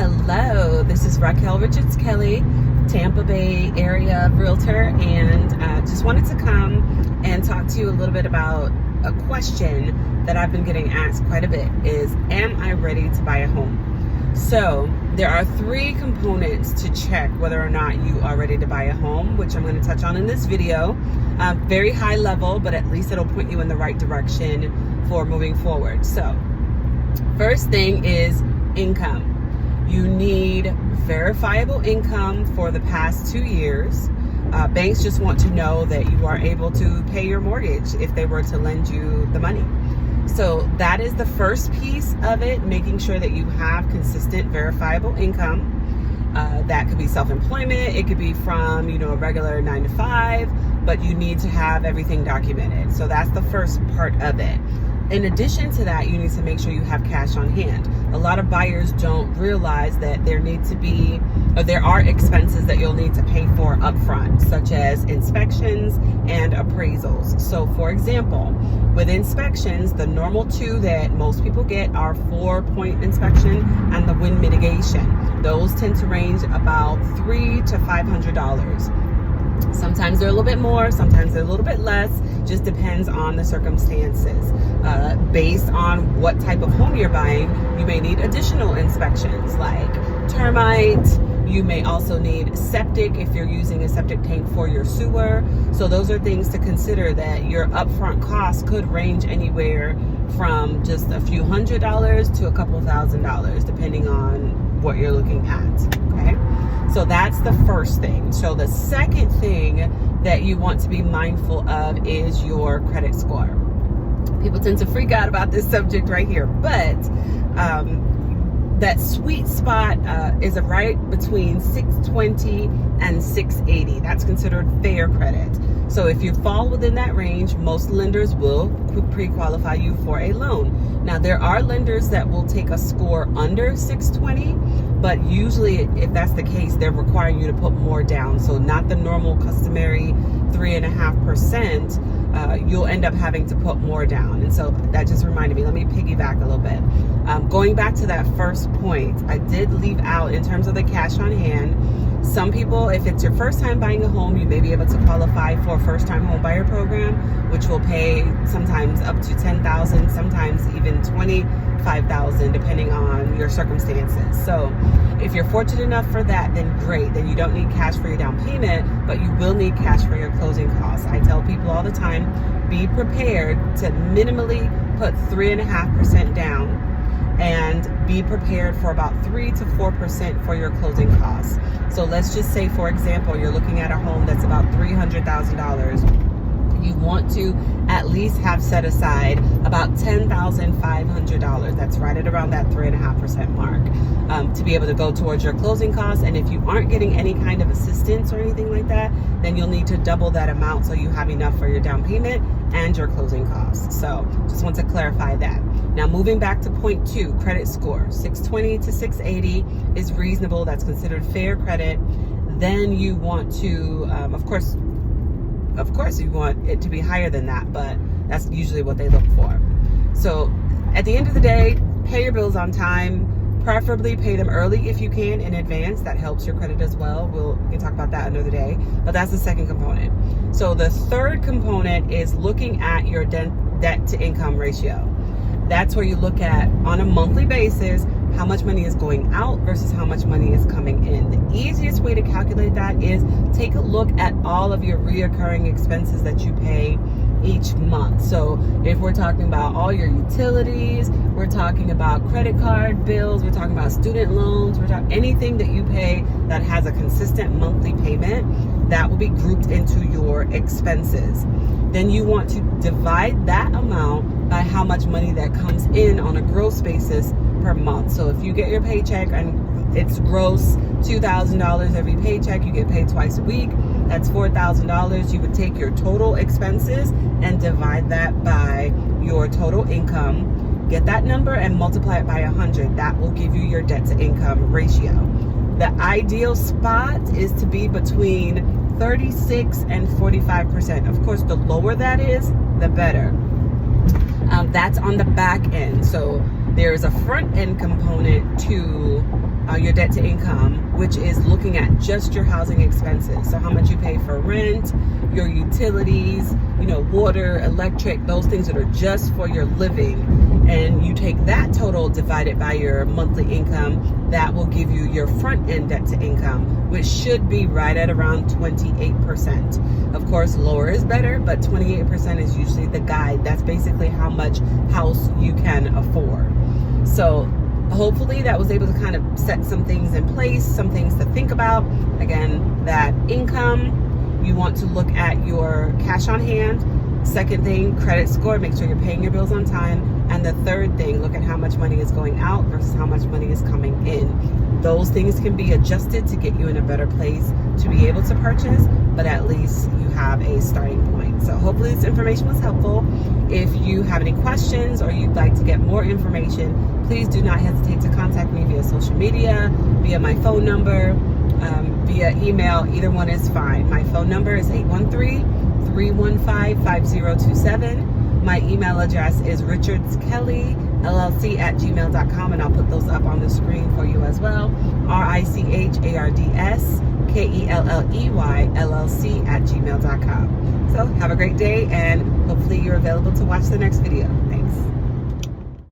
Hello, this is Raquel Richards Kelly, Tampa Bay area realtor, and just wanted to come and talk to you a little bit about a question that I've been getting asked quite a bit is, am I ready to buy a home? So there are three components to check whether or not you are ready to buy a home, which I'm going to touch on in this video. Very high level, but at least it'll point you in the right direction for moving forward. So first thing is income. You need verifiable income for the past 2 years. Banks just want to know that you are able to pay your mortgage if they were to lend you the money. So that is the first piece of it, making sure that you have consistent verifiable income. That could be self-employment. It could be from, a regular 9 to 5, but you need to have everything documented. So that's the first part of it. In addition to that, you need to make sure you have cash on hand. A lot of buyers don't realize that there are expenses that you'll need to pay for upfront, such as inspections and appraisals. So for example, with inspections, the normal two that most people get are 4-point inspection and the wind mitigation. Those tend to range about $300 to $500. Sometimes they're a little bit more, sometimes they're a little bit less, just depends on the circumstances. Based on what type of home you're buying, you may need additional inspections like termite. You may also need septic if you're using a septic tank for your sewer. So those are things to consider, that your upfront costs could range anywhere from just a few $100s to a couple $1,000s, depending on what you're looking at, okay? So that's the first thing. So the second thing that you want to be mindful of is your credit score. People tend to freak out about this subject right here, but that sweet spot is right between 620 and 680. That's considered fair credit. So if you fall within that range, most lenders will pre-qualify you for a loan. Now, there are lenders that will take a score under 620, but usually if that's the case, they're requiring you to put more down. So not the normal customary 3.5%, you'll end up having to put more down. And so that just reminded me, let me piggyback a little bit. Going back to that first point, I did leave out, in terms of the cash on hand, some people, if it's your first time buying a home, you may be able to qualify for a first time home buyer program, which will pay sometimes up to $10,000, sometimes even $25,000, depending on your circumstances. So if you're fortunate enough for that, then great. Then you don't need cash for your down payment, but you will need cash for your closing costs. I tell people all the time, be prepared to minimally put 3.5% down, and be prepared for about 3 to 4% for your closing costs. So let's just say, for example, you're looking at a home that's about $300,000. You want to at least have set aside about $10,500. That's right at around that 3.5% mark, to be able to go towards your closing costs. And if you aren't getting any kind of assistance or anything like that, then you'll need to double that amount so you have enough for your down payment and your closing costs. So just want to clarify that. Now, moving back to point 2, credit score. 620 to 680 is reasonable. That's considered fair credit. Then you want to, of course, you want it to be higher than that, but that's usually what they look for. So at the end of the day, pay your bills on time, preferably pay them early if you can, in advance. That helps your credit as well. We can talk about that another day, but that's the second component. So the third component is looking at your debt to income ratio. That's where you look at, on a monthly basis, how much money is going out versus how much money is coming in. The easiest way to calculate that is take a look at all of your reoccurring expenses that you pay each month. So if we're talking about all your utilities, we're talking about credit card bills, we're talking about student loans, we're talking anything that you pay that has a consistent monthly payment, that will be grouped into your expenses. Then you want to divide that amount by how much money that comes in on a gross basis per month. So if you get your paycheck and it's gross $2,000 every paycheck, you get paid twice a week, that's $4,000. You would take your total expenses and divide that by your total income, get that number and multiply it by 100. That will give you your debt to income ratio. The ideal spot is to be between 36 and 45%. Of course, the lower that is, the better. That's on the back end. So There is a front end component to your debt to income, which is looking at just your housing expenses. So how much you pay for rent, your utilities, water, electric, those things that are just for your living. And you take that total divided by your monthly income, that will give you your front end debt to income, which should be right at around 28%. Of course, lower is better, but 28% is usually the guide. That's basically how much house you can afford. So hopefully that was able to kind of set some things in place, some things to think about. Again, that income, you want to look at your cash on hand. Second thing, credit score, make sure you're paying your bills on time. And the third thing, look at how much money is going out versus how much money is coming in. Those things can be adjusted to get you in a better place to be able to purchase, but at least you have a starting point. So hopefully this information was helpful. If you have any questions or you'd like to get more information, please do not hesitate to contact me via social media, via my phone number, via email. Either one is fine. My phone number is 813-315-5027. My email address is richardskelly.llc@gmail.com, and I'll put those up on the screen for you as well. RICHARDSKELLEY@gmail.com. So have a great day, and hopefully you're available to watch the next video. Thanks.